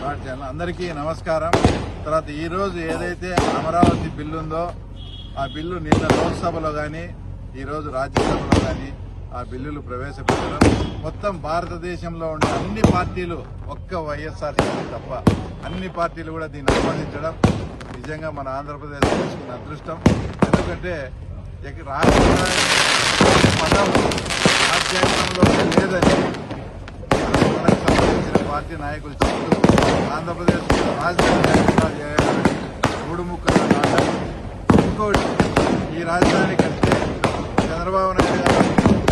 అందరికీ నమస్కారం. తర్వాత ఈరోజు ఏదైతే అమరావతి బిల్లు ఉందో ఆ బిల్లు నిన్న లోక్సభలో కానీ ఈరోజు రాజ్యసభలో కానీ ఆ బిల్లులు ప్రవేశపెట్టడం మొత్తం భారతదేశంలో ఉండే అన్ని పార్టీలు ఒక్క వైఎస్ఆర్సీపీ తప్ప అన్ని పార్టీలు కూడా దీన్ని ఆమోదించడం నిజంగా మన ఆంధ్రప్రదేశ్ తీసుకున్న అదృష్టం. ఎందుకంటే రాజ్యాంగంలో లేదని మనకు సంబంధించిన పార్టీ నాయకులు చెప్తూ ఆంధ్రప్రదేశ్ రాజధాని మూడు ముక్కలు నాటారు. ఇంకోటి ఈ రాజధాని కడితే చంద్రబాబు నాయుడు గారు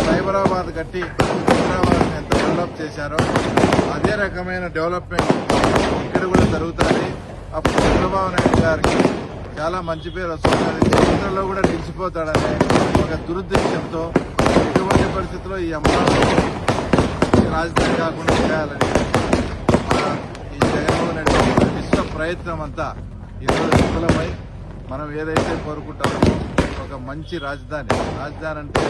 సైబరాబాద్ కట్టి హైదరాబాద్ని ఎంత డెవలప్ చేశారో అదే రకమైన డెవలప్మెంట్ ఇక్కడ కూడా జరుగుతుంది. అప్పుడు చంద్రబాబు నాయుడు గారికి చాలా మంచి పేరు వస్తుంది, చరిత్రలో కూడా నిలిచిపోతాడనే ఒక దురుద్దేశంతో ఎటువంటి పరిస్థితుల్లో ఈ అమరావతి రాజధాని కాకుండా చేయాలని ఈ జగన్మోహన్ రెడ్డి విశ్వ ప్రయత్నం అంతా ఈరోజు విఫలమై మనం ఏదైతే కోరుకుంటామో ఒక మంచి రాజధాని అంటే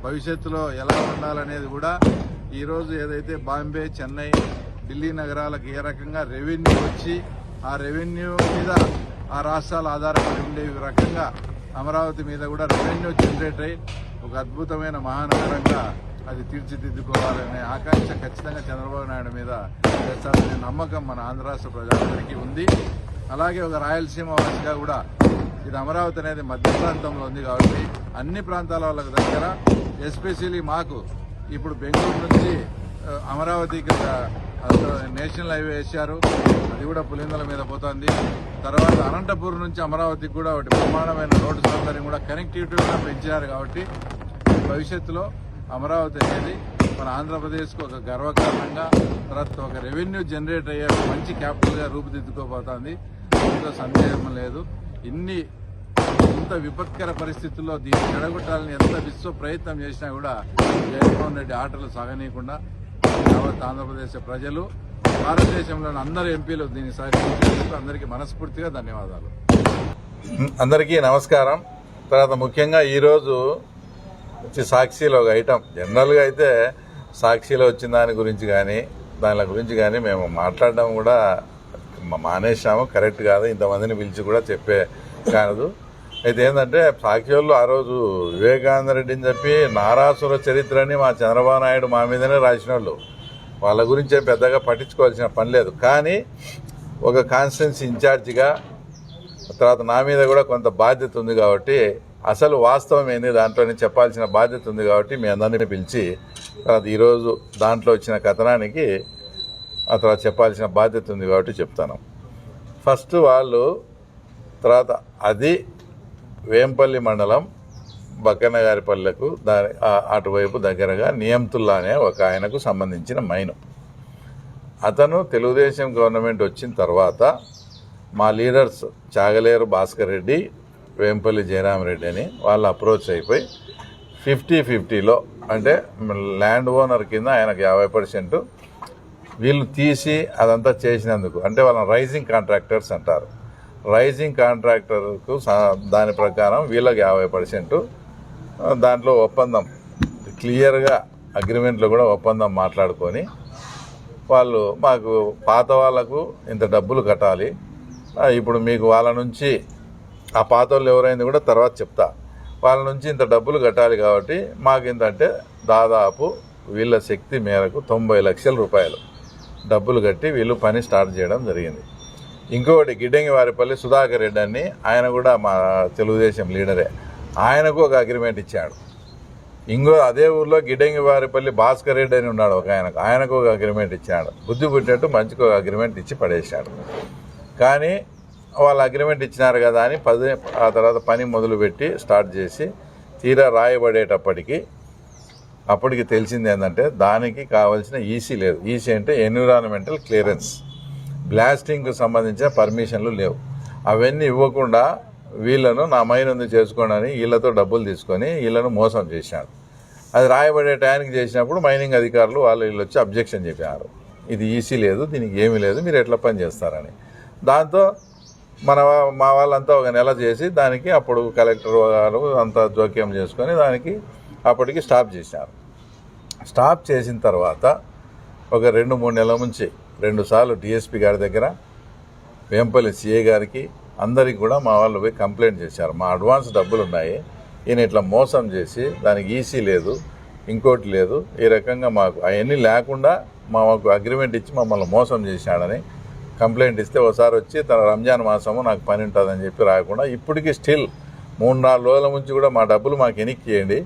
భవిష్యత్తులో ఎలా ఉండాలనేది కూడా ఈరోజు ఏదైతే బాంబే, చెన్నై, ఢిల్లీ నగరాలకు ఏ రకంగా రెవెన్యూ వచ్చి ఆ రెవెన్యూ మీద ఆ రాష్ట్రాలు ఆధారపడి ఉండే రకంగా అమరావతి మీద కూడా రెవెన్యూ జనరేట్ అయి ఒక అద్భుతమైన మహానగరంగా అది తీర్చిదిద్దుకోవాలనే ఆకాంక్ష ఖచ్చితంగా చంద్రబాబు నాయుడు మీద చేస్తారనే నమ్మకం మన ఆంధ్ర రాష్ట్ర ప్రజలందరికీ ఉంది. అలాగే ఒక రాయలసీమ వాసిగా కూడా ఇది అమరావతి అనేది మధ్య ప్రాంతంలో ఉంది కాబట్టి అన్ని ప్రాంతాల వాళ్ళకి దగ్గర, ఎస్పెషల్లీ మాకు ఇప్పుడు బెంగళూరు నుంచి అమరావతికి నేషనల్ హైవే వేశారు, అది కూడా పులిందల మీద పోతుంది. తర్వాత అనంతపూర్ నుంచి అమరావతికి కూడా ఒకటి ప్రమాణమైన రోడ్డు సౌకర్యం కూడా కనెక్టివిటీ కూడా పెంచారు కాబట్టి భవిష్యత్తులో అమరావతి అనేది మన ఆంధ్రప్రదేశ్కు ఒక గర్వకారణంగా, తర్వాత ఒక రెవెన్యూ జనరేట్ అయ్యే మంచి క్యాపిటల్గా రూపుదిద్దుకోబోతోంది. ఇందులో సందేహం లేదు. ఇంత విపత్కర పరిస్థితుల్లో దీన్ని చెడగొట్టాలని ఎంత విశ్వ ప్రయత్నం చేసినా కూడా జగన్మోహన్ రెడ్డి ఆటలు సాగనీయకుండా యావత్ ఆంధ్రప్రదేశ్ ప్రజలు, భారతదేశంలోని అందరు ఎంపీలు దీన్ని సహకరించేందుకు అందరికీ మనస్ఫూర్తిగా ధన్యవాదాలు. అందరికీ నమస్కారం. తర్వాత ముఖ్యంగా ఈరోజు సాక్షిలో ఒక ఐటమ్, జనరల్గా అయితే సాక్షిలో వచ్చిన దాని గురించి కానీ మేము మాట్లాడడం కూడా మానేసాము, కరెక్ట్ కాదు, ఇంతమందిని పిలిచి కూడా చెప్పే కాదు. అయితే ఏంటంటే సాక్షిలో ఆ రోజు వివేకానంద రెడ్డిని చెప్పి నారాసుర చరిత్రని మా చంద్రబాబు నాయుడు మా మీదనే రాసిన వాళ్ళు, వాళ్ళ గురించి పెద్దగా పట్టించుకోవాల్సిన పని లేదు. కానీ ఒక కాన్స్టిట్యున్సీ ఇన్ఛార్జిగా తర్వాత నా మీద కూడా కొంత బాధ్యత ఉంది కాబట్టి అసలు వాస్తవం ఏంది దాంట్లోనే చెప్పాల్సిన బాధ్యత ఉంది కాబట్టి మీ అందరినీ పిలిచి తర్వాత ఈరోజు దాంట్లో వచ్చిన కథనానికి ఆ తర్వాత చెప్పాల్సిన బాధ్యత ఉంది కాబట్టి చెప్తాను. ఫస్ట్ వాళ్ళు తర్వాత అది వేంపల్లి మండలం బక్కన్నగారిపల్లెకు అటువైపు దగ్గరగా నియంతుల్లా అనే ఒక ఆయనకు సంబంధించిన మైను. అతను తెలుగుదేశం గవర్నమెంట్ వచ్చిన తర్వాత మా లీడర్స్ చాగలేరు భాస్కర్ రెడ్డి, వేంపల్లి జయరామరెడ్డి అని వాళ్ళు అప్రోచ్ అయిపోయి 50-50లో అంటే ల్యాండ్ ఓనర్ కింద ఆయనకు 50% వీళ్ళు తీసి అదంతా చేసినందుకు, అంటే వాళ్ళని రైజింగ్ కాంట్రాక్టర్స్ అంటారు. రైజింగ్ కాంట్రాక్టర్కు దాని ప్రకారం వీళ్ళకి 50%, దాంట్లో ఒప్పందం క్లియర్గా అగ్రిమెంట్లో కూడా ఒప్పందం మాట్లాడుకొని వాళ్ళు మాకు పాత వాళ్లకు ఇంత డబ్బులు కట్టాలి, ఇప్పుడు మీకు వాళ్ళ నుంచి ఆ పాత వాళ్ళు ఎవరైంది కూడా తర్వాత చెప్తా, వాళ్ళ నుంచి ఇంత డబ్బులు కట్టాలి కాబట్టి మాకు ఇంతంటే దాదాపు వీళ్ళ శక్తి మేరకు 90 లక్షల రూపాయలు డబ్బులు కట్టి వీళ్ళు పని స్టార్ట్ చేయడం జరిగింది. ఇంకొకటి గిడ్డంగివారిపల్లి సుధాకర్ రెడ్డి అని ఆయన కూడా మా తెలుగుదేశం లీడరే, ఆయనకు ఒక అగ్రిమెంట్ ఇచ్చాడు. అదే ఊర్లో గిడ్డంగివారిపల్లి భాస్కర్ రెడ్డి అని ఉన్నాడు ఒక ఆయనకు ఒక అగ్రిమెంట్ ఇచ్చాడు. బుద్ధి పుట్టినట్టు మంచిగా ఒక అగ్రిమెంట్ ఇచ్చి పడేశాడు. కానీ వాళ్ళు అగ్రిమెంట్ ఇచ్చినారు కదా అని ఆ తర్వాత పని మొదలుపెట్టి స్టార్ట్ చేసి తీరా అప్పటికి తెలిసింది ఏంటంటే దానికి కావాల్సిన ఈసీ లేదు. ఈసీ అంటే ఎన్విరాన్మెంటల్ క్లియరెన్స్, బ్లాస్టింగ్కు సంబంధించిన పర్మిషన్లు లేవు. అవన్నీ ఇవ్వకుండా వీళ్ళను నా మైనందు చేసుకోండి వీళ్ళతో డబ్బులు తీసుకొని వీళ్ళను మోసం చేశాడు. అది రాయబడే టైంకి చేసినప్పుడు మైనింగ్ అధికారులు వీళ్ళు వచ్చి అబ్జెక్షన్ చెప్పారు, ఇది ఈసీ లేదు, దీనికి ఏమీ లేదు, మీరు ఎట్లా పని చేస్తారని. దాంతో మా వాళ్ళంతా ఒక నెల చేసి దానికి అప్పుడు కలెక్టర్ గారు అంతా జోక్యం చేసుకొని దానికి అప్పటికి స్టాప్ చేశారు. స్టాప్ చేసిన తర్వాత ఒక 2-3 నెలల నుంచి 2 సార్లు డిఎస్పీ గారి దగ్గర, వేంపల్లి సిఐ గారికి, అందరికి కూడా మా వాళ్ళు పోయి కంప్లైంట్ చేశారు. మా అడ్వాన్స్ డబ్బులు ఉన్నాయి, ఈయన ఇట్లా మోసం చేసి దానికి ఈసీ లేదు, ఇంకోటి లేదు, ఈ రకంగా మాకు అవన్నీ లేకుండా మాకు అగ్రిమెంట్ ఇచ్చి మమ్మల్ని మోసం చేశాడని కంప్లైంట్ ఇస్తే ఒకసారి వచ్చి తన రంజాన్ మాసము నాకు పని ఉంటుందని చెప్పి రాకుండా ఇప్పటికీ స్టిల్ 3-4 రోజుల నుంచి కూడా మా డబ్బులు మాకు వెనక్కి ఇవ్వండి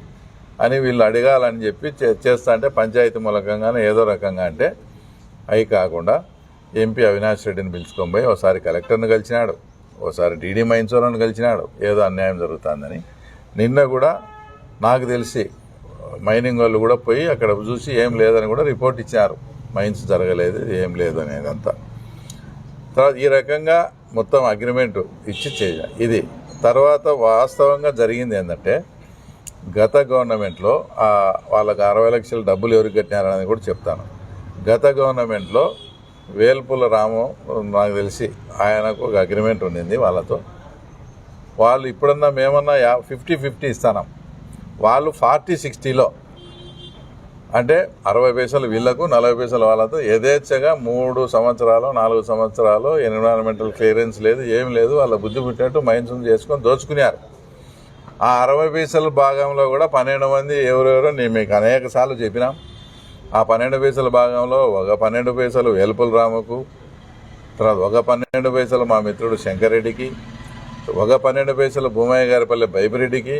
అని వీళ్ళు అడగాలని చెప్పి చేస్తా అంటే పంచాయతీ మూలకంగానే ఏదో రకంగా అంటే అవి కాకుండా ఎంపీ అవినాష్ రెడ్డిని పిలుచుకొని పోయి ఒకసారి కలెక్టర్ని కలిసినాడు, ఒకసారి డీడీ మైన్స్ వాళ్ళని కలిసినాడు, ఏదో అన్యాయం జరుగుతుందని. నిన్న కూడా నాకు తెలిసి మైనింగ్ వాళ్ళు కూడా పోయి అక్కడ చూసి ఏం లేదని కూడా రిపోర్ట్ ఇచ్చారు, మైన్స్ జరగలేదు ఏం లేదు అనేదంతా. తర్వాత ఈ రకంగా మొత్తం అగ్రిమెంట్ ఇచ్చి చేయాలి. ఇది తర్వాత వాస్తవంగా జరిగింది ఏంటంటే గత గవర్నమెంట్లో వాళ్ళకి 60 లక్షల డబ్బులు ఎవరికి కట్టినారనేది కూడా చెప్తాను. గత గవర్నమెంట్లో వేల్పుల రాము నాకు తెలిసి ఆయనకు ఒక అగ్రిమెంట్ ఉండింది వాళ్ళతో. వాళ్ళు ఇప్పుడన్నా మేమన్నా 50-50 ఇస్తాం, వాళ్ళు 40-60లో అంటే 60 పైసలు వీళ్లకు 40 పైసలు వాళ్ళతో యథేచ్ఛగా 3 సంవత్సరాలు 4 సంవత్సరాలు ఎన్విరాన్మెంటల్ క్లియరెన్స్ లేదు, ఏం లేదు, వాళ్ళ బుద్ధి పుట్టినట్టు మైన్స్ చేసుకొని దోచుకున్నారు. ఆ 60 పైసల భాగంలో కూడా 12 మంది ఎవరెవరో నేను మీకు అనేక సార్లు చెప్పినాం. ఆ 12 పైసల భాగంలో ఒక 12 పైసలు వేల్పుల రాముకు, తర్వాత ఒక 12 పైసలు మా మిత్రుడు శంకరెడ్డికి, ఒక 12 పైసలు భూమయ్య గారిపల్లి బైబిరెడ్డికి,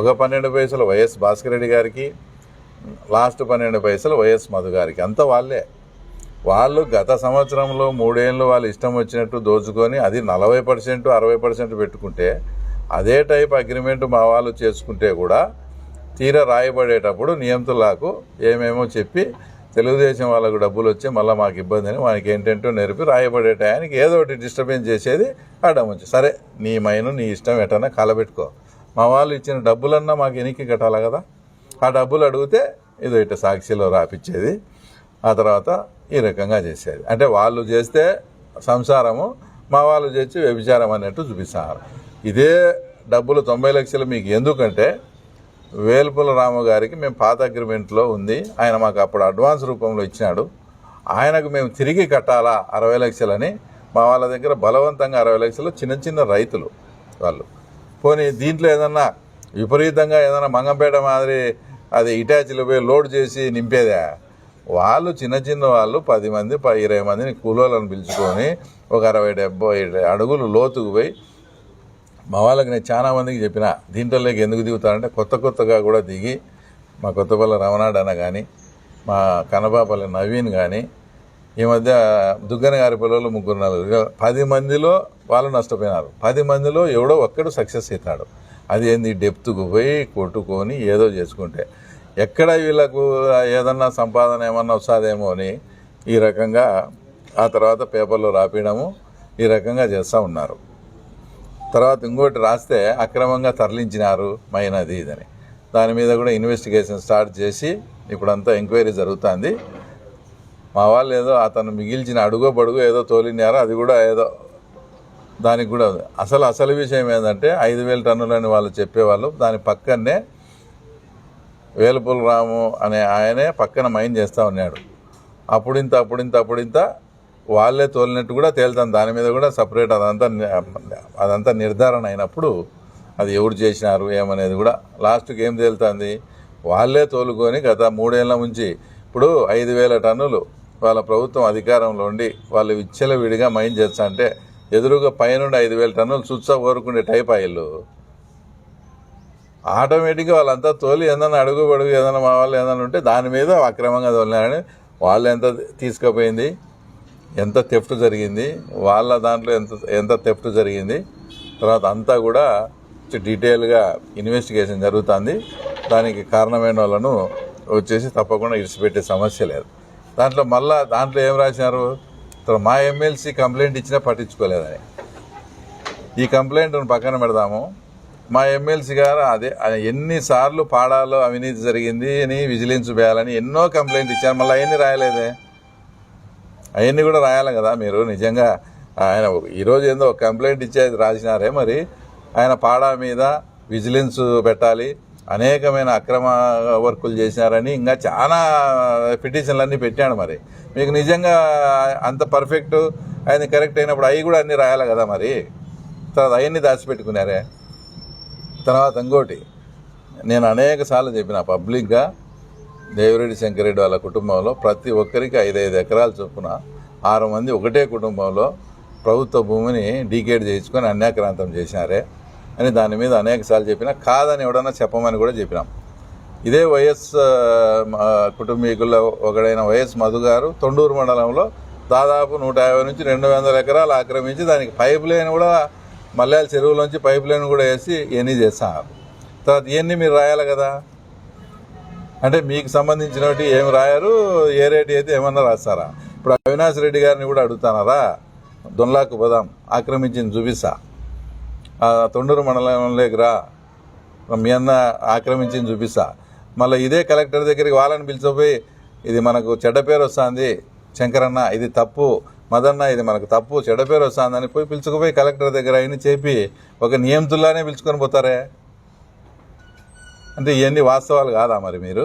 ఒక 12 పైసలు వైఎస్ భాస్కర్ రెడ్డి గారికి, లాస్ట్ 12 పైసలు వైఎస్ మధు గారికి. అంతా వాళ్ళే. వాళ్ళు గత సంవత్సరంలో 3 ఏళ్ళు వాళ్ళు ఇష్టం వచ్చినట్టు దోచుకొని అది 40% 60% పెట్టుకుంటే అదే టైప్ అగ్రిమెంట్ మా వాళ్ళు చేసుకుంటే కూడా తీరా రాయబడేటప్పుడు నియంత్రణలకు ఏమేమో చెప్పి తెలుగుదేశం వాళ్ళకు డబ్బులు వచ్చి మళ్ళీ మాకు ఇబ్బంది అని వానికి ఏంటంటో నేర్పి రాయబడే టయానికి ఏదో ఒకటి డిస్టర్బెన్స్ చేసేది అడ్డం వచ్చి. సరే నీ మైను నీ ఇష్టం ఎటన్నా కలబెట్టుకో, మా వాళ్ళు ఇచ్చిన డబ్బులన్నా మాకు ఎనికి కట్టాలి కదా. ఆ డబ్బులు అడిగితే ఇదో ఇట్లా సాక్షిలో రాపిచ్చేది, ఆ తర్వాత ఈ రకంగా చేసేది. అంటే వాళ్ళు చేస్తే సంసారము, మా వాళ్ళు చేసి వ్యభిచారం అన్నట్టు చూపిస్తారు. ఇదే డబ్బులు 90 లక్షలు మీకు ఎందుకంటే వేల్పుల రాము గారికి మేము పాత అగ్రిమెంట్లో ఉంది, ఆయన మాకు అప్పుడు అడ్వాన్స్ రూపంలో ఇచ్చినాడు, ఆయనకు మేము తిరిగి కట్టాలా 60 లక్షలని మా వాళ్ళ దగ్గర బలవంతంగా 60 లక్షలు చిన్న చిన్న రైతులు వాళ్ళు. పోనీ దీంట్లో ఏదన్నా విపరీతంగా ఏదైనా మంగంపేట మాదిరి అది ఇటాచీలు పోయి లోడ్ చేసి నింపేదా? వాళ్ళు చిన్న చిన్న వాళ్ళు 10 మంది 20 మందిని కూలోళ్ళని పిలుచుకొని ఒక 60-70 అడుగులు లోతుకు పోయి మా వాళ్ళకి నేను చాలా మందికి చెప్పిన దీంట్లోకి ఎందుకు దిగుతారంటే కొత్తగా కూడా దిగి మా కొత్తపల్లి రమణాడన కానీ మా కనబాపల్లి నవీన్ కానీ ఈ మధ్య దుగ్గన గారి పిల్లలు 3-4 10 మందిలో వాళ్ళు నష్టపోయినారు. 10 మందిలో ఎవడో ఒక్కడు సక్సెస్ అవుతాడు. అది ఏంది డెప్త్కు పోయి కొట్టుకొని ఏదో చేసుకుంటే ఎక్కడ వీళ్ళకు ఏదన్నా సంపాదన ఏమన్నా వస్తుందేమో అని ఈ రకంగా ఆ తర్వాత పేపర్లో రాపియడము ఈ రకంగా చేస్తూ ఉన్నారు. తర్వాత ఇంకోటి రాస్తే అక్రమంగా తరలించినారు మైనది ఇదని, దాని మీద కూడా ఇన్వెస్టిగేషన్ స్టార్ట్ చేసి ఇప్పుడంతా ఎంక్వైరీ జరుగుతుంది. మా వాళ్ళు ఏదో అతను మిగిల్చిన అడుగో బడుగో ఏదో తోలినారో అది కూడా ఏదో దానికి కూడా అసలు విషయం ఏంటంటే 5,000 టన్నులని వాళ్ళు చెప్పేవాళ్ళు. దాని పక్కనే వేలుపుల రాము అనే ఆయనే పక్కన మైన్ చేస్తూ ఉన్నాడు. అప్పుడింత వాళ్ళే తోలినట్టు కూడా తేలుతాను. దాని మీద కూడా సపరేట్ అదంతా నిర్ధారణ అయినప్పుడు అది ఎవరు చేసినారు ఏమనేది కూడా లాస్ట్కి ఏం తేలుతుంది, వాళ్ళే తోలుకొని గత 3 ఏళ్ల నుంచి ఇప్పుడు 5,000 టన్నులు వాళ్ళ ప్రభుత్వం అధికారంలో ఉండి వాళ్ళు విచ్చలవిడిగా మైన్ చేస్తా అంటే ఎదురుగా పైనుండి 5,000 టన్నులు చుచ్చా కోరుకునే టైప్ ఆయిల్ ఆటోమేటిక్గా వాళ్ళంతా తోలి ఏదైనా అడుగు ఏదైనా మా వాళ్ళు ఏదైనా ఉంటే దాని మీద అక్రమంగా తోలినారని వాళ్ళు ఎంత తీసుకుపోయింది, ఎంత థెఫ్ట్ జరిగింది, వాళ్ళ దాంట్లో ఎంత థెఫ్ట్ జరిగింది, తర్వాత అంతా కూడా డీటెయిల్గా ఇన్వెస్టిగేషన్ జరుగుతుంది. దానికి కారణమైన వాళ్ళను వచ్చేసి తప్పకుండా ఇడిచిపెట్టే సమస్య లేదు. దాంట్లో ఏం రాసినారు, మా ఎమ్మెల్సీ కంప్లైంట్ ఇచ్చినా పట్టించుకోలేదని. ఈ కంప్లైంట్ను పక్కన పెడదాము. మా ఎమ్మెల్సీ గారు అదే ఎన్నిసార్లు పాడాలో అవినీతి జరిగింది అని విజిలెన్స్ వేయాలని ఎన్నో కంప్లైంట్ ఇచ్చారు, మళ్ళీ అవన్నీ రాయలేదే. అవన్నీ కూడా రాయాలి కదా మీరు. నిజంగా ఆయన ఈరోజు ఏందో ఒక కంప్లైంట్ ఇచ్చేది రాసినారే, మరి ఆయన పాడా మీద విజిలెన్స్ పెట్టాలి, అనేకమైన అక్రమ వర్కులు చేశారని ఇంకా చాలా పిటిషన్లన్నీ పెట్టాడు. మరి మీకు నిజంగా అంత పర్ఫెక్ట్ ఆయన కరెక్ట్ అయినప్పుడు అవి కూడా అన్నీ రాయాలి కదా. మరి తర్వాత అవన్నీ దాచిపెట్టుకున్నారే. తర్వాత ఇంకోటి నేను అనేక సార్లు చెప్పిన పబ్లిక్గా, దేవిరెడ్డి శంకరెడ్డి వాళ్ళ కుటుంబంలో ప్రతి ఒక్కరికి 5-5 ఎకరాలు చొప్పున 6 మంది ఒకటే కుటుంబంలో ప్రభుత్వ భూమిని డీకేడ్ చేయించుకొని అన్యాక్రాంతం చేశారే అని దాని మీద అనేక సార్లు చెప్పినా, కాదని ఎవడన్నా చెప్పమని కూడా చెప్పినాం. ఇదే వైఎస్ కుటుంబీకుల్లో ఒకడైన వైఎస్ మధు గారు తొండూరు మండలంలో దాదాపు 150 నుంచి 200 ఎకరాలు ఆక్రమించి దానికి పైప్ లైన్ కూడా మల్యాల చెరువులోంచి పైప్ లైన్ కూడా వేసి ఇవన్నీ చేస్తున్నారు. తర్వాత ఇవన్నీ మీరు రాయాలి కదా. అంటే మీకు సంబంధించినవి ఏమి రాయారు, ఏ రేటు అయితే ఏమన్నా రాస్తారా? ఇప్పుడు అవినాష్ రెడ్డి గారిని కూడా అడుగుతున్నారా, దొన్లాకు పోదాం, ఆక్రమించింది చూపిస్తా, తొండూరు మండలంలోకి రా, మీ అన్న ఆక్రమించింది చూపిస్తా. మళ్ళీ ఇదే కలెక్టర్ దగ్గరికి వాళ్ళని పిలిచిపోయి ఇది మనకు చెడ్డ పేరు వస్తుంది శంకరన్న, ఇది తప్పు, మదన్న ఇది మనకు తప్పు, చెడ్డ పేరు వస్తుందని పోయి పిలుచుకుపోయి కలెక్టర్ దగ్గర అయినా చెప్పి ఒక నియమితుల్లానే పిలుచుకొని పోతారే. అంటే ఇవన్నీ వాస్తవాలు కాదా? మరి మీరు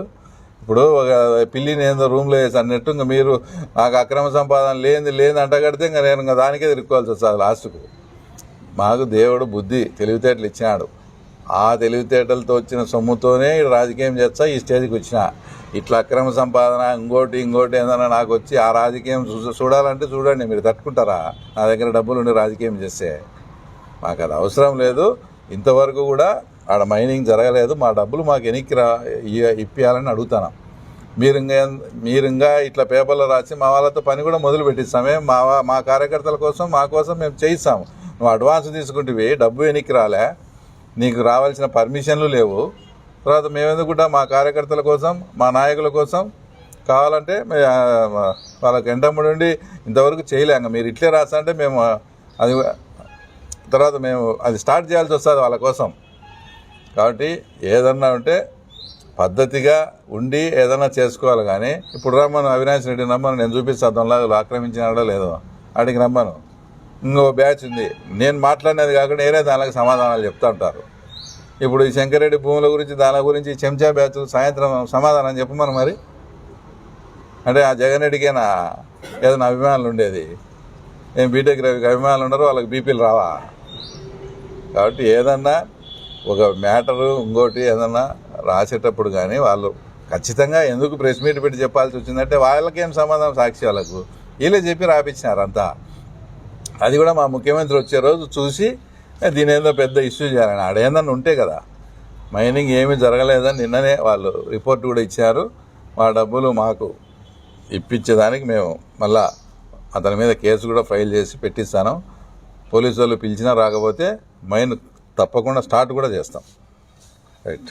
ఇప్పుడు ఒక పిల్లిని ఏందో రూమ్లో వేసి అన్నట్టు ఇంకా మీరు నాకు అక్రమ సంపాదన లేని అంటగడితే ఇంకా నేను ఇంకా దానికే తిరుక్కోవాల్సి వస్తుంది లాస్ట్కు. మాకు దేవుడు బుద్ధి తెలివితేటలు ఇచ్చినాడు. ఆ తెలివితేటలతో వచ్చిన సొమ్ముతోనే రాజకీయం చేస్తా ఈ స్టేజ్కి వచ్చిన. ఇట్లా అక్రమ సంపాదన ఇంకోటి ఏదైనా నాకు వచ్చి ఆ రాజకీయం చూడాలంటే చూడండి, మీరు తట్టుకుంటారా? నా దగ్గర డబ్బులు ఉండి రాజకీయం చేస్తే మాకు అది అవసరం లేదు. ఇంతవరకు కూడా ఆడ మైనింగ్ జరగలేదు, మా డబ్బులు మాకు వెనక్కి ఇప్పియాలని అడుగుతాను. మీరు ఇంకా ఇట్లా పేపర్లో రాసి మా వాళ్ళతో పని కూడా మొదలు పెట్టిస్తామే. మా కార్యకర్తల కోసం మా కోసం మేము చేయిస్తాము. నువ్వు అడ్వాన్స్ తీసుకుంటే డబ్బు వెనక్కి రాలే, నీకు రావాల్సిన పర్మిషన్లు లేవు. తర్వాత మేమెందుకు కూడా మా కార్యకర్తల కోసం మా నాయకుల కోసం కావాలంటే వాళ్ళకి ఎంటమ్ముడి ఉండి ఇంతవరకు చేయలేక మీరు ఇట్లే రాస్తా అంటే మేము అది తర్వాత మేము అది స్టార్ట్ చేయాల్సి వస్తుంది వాళ్ళ కోసం. కాబట్టి ఏదన్నా ఉంటే పద్ధతిగా ఉండి ఏదన్నా చేసుకోవాలి. కానీ ఇప్పుడు రమ్మను అవినాష్ రెడ్డి రమ్మను, నేను చూపిస్తాను దొంగలాగా ఆక్రమించినాడో లేదో అడిగి రమ్మను. ఇంకో బ్యాచ్ ఉంది, నేను మాట్లాడినది కాకుండా ఏరే దానికి సమాధానాలు చెప్తా ఉంటారు. ఇప్పుడు ఈ శంకరెడ్డి భూముల గురించి దాని గురించి చెంచా బ్యాచ్ సాయంత్రం సమాధానం చెప్పమను. మరి అంటే ఆ జగన్ రెడ్డికేనా ఏదైనా అభిమానులు ఉండేది? ఏం బీటెక్ రవికి అభిమానులు ఉండరు, వాళ్ళకి బీపీలు రావా? కాబట్టి ఏదన్నా ఒక మ్యాటరు ఇంకోటి ఏదన్నా రాసేటప్పుడు కానీ వాళ్ళు ఖచ్చితంగా ఎందుకు ప్రెస్ మీట్ పెట్టి చెప్పాల్సి వచ్చిందంటే వాళ్ళకేం సమాధానం సాక్ష్యాలకు వీళ్ళే చెప్పి రాపించినారు అంతా. అది కూడా మా ముఖ్యమంత్రి వచ్చే రోజు చూసి దీని ఏదో పెద్ద ఇష్యూ చేయాలని ఆడేందన్నా ఉంటే కదా. మైనింగ్ ఏమీ జరగలేదని నిన్ననే వాళ్ళు రిపోర్ట్ కూడా ఇచ్చారు. మా డబ్బులు మాకు ఇప్పించేదానికి మేము మళ్ళా అతని మీద కేసు కూడా ఫైల్ చేసి పెట్టిస్తాను. పోలీసు వాళ్ళు పిలిచినా రాకపోతే మైన్ తప్పకుండా స్టార్ట్ కూడా చేస్తాం. రైట్.